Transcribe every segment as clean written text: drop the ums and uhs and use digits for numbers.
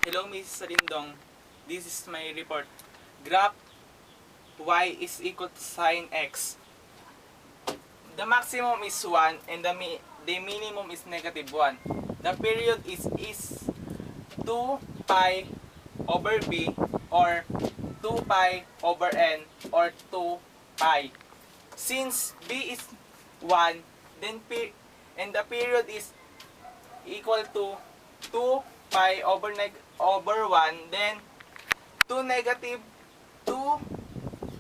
Hello, Mrs. Salindong. This is my report. Graph y is equal to sine x. The maximum is 1 and the minimum is negative 1. The period is 2 pi over b or 2 pi over n or 2 pi. Since b is 1, then and the period is equal to 2 pi over 1, then 2 negative 2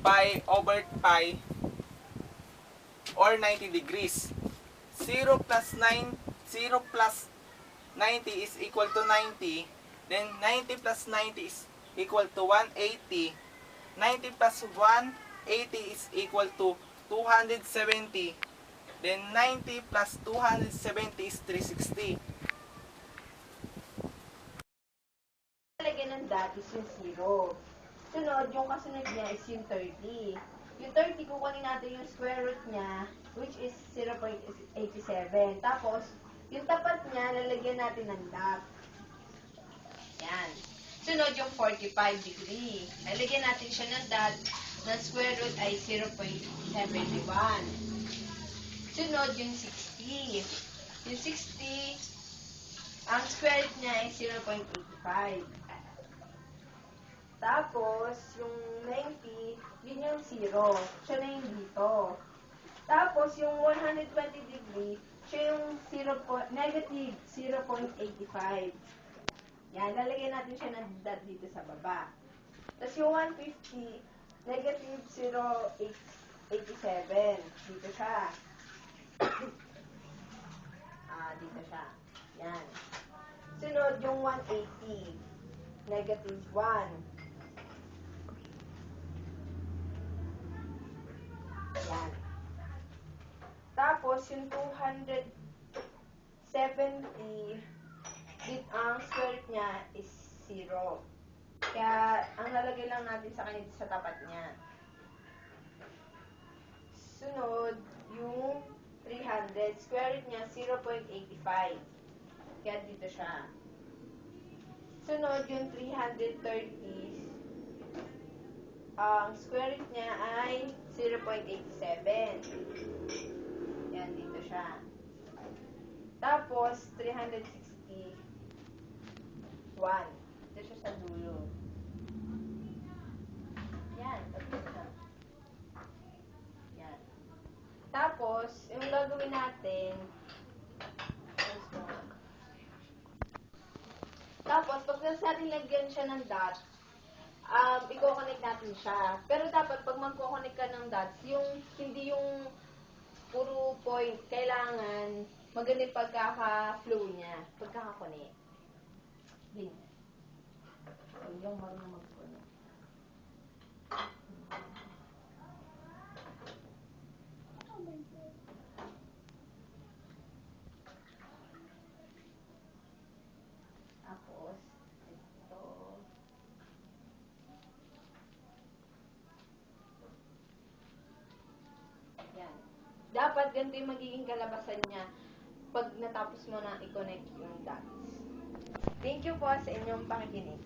pi over pi or 90 degrees. 0 plus 90 is equal to 90. Then 90 plus 90 is equal to 180. 90 plus 180 is equal to 270. Then 90 plus 270 is 360. Lagyan ng dot is yung 0. Sunod, yung kasunod niya is yung 30. Yung 30, kukunin natin yung square root niya, which is 0.87. Tapos, yung tapat niya, lalagyan natin ng dot. Yan. Sunod, yung 45 degree. Lalagyan natin siya ng dot, ng square root ay 0.71. Sunod, yung 60. Yung 60, ang square root niya ay 0.85. Tapos, yung 90, yun yung 0. Siya na yung dito. Tapos, yung 120 degree, siya yung negative 0.85. Yan, lalagyan natin siya ng dot dito sa baba. Tapos, yung 150, negative 0.87. Dito siya. Dito siya. Yan. Sunod, yung 180. Negative 1. Yan. Tapos, yung 270, ang square root niya is 0. Kaya, ang lalagay lang natin sa kanya sa tapat niya. Sunod, yung 300, square root niya 0.85. Kaya dito siya. Sunod, yung 330, ang square root niya ay 0.87. Yan, dito siya. Tapos, 360, 1. Dito siya sa dulo. Yan, tapos na. Yan. Tapos, yung gagawin natin, tapos, pag natin lagyan siya ng dot, i-connect natin siya. Pero dapat, pag mag-connect ka ng dots, yung, hindi yung puro point, kailangan maganda yung pagkaka-flow niya, pagkaka-connect. Din. Yung marunong mag-connect. Tapos, ito. Yan. Dapat ganito yung magiging kalabasan niya pag natapos mo na i-connect yung dots. Thank you po sa inyong pakikinig.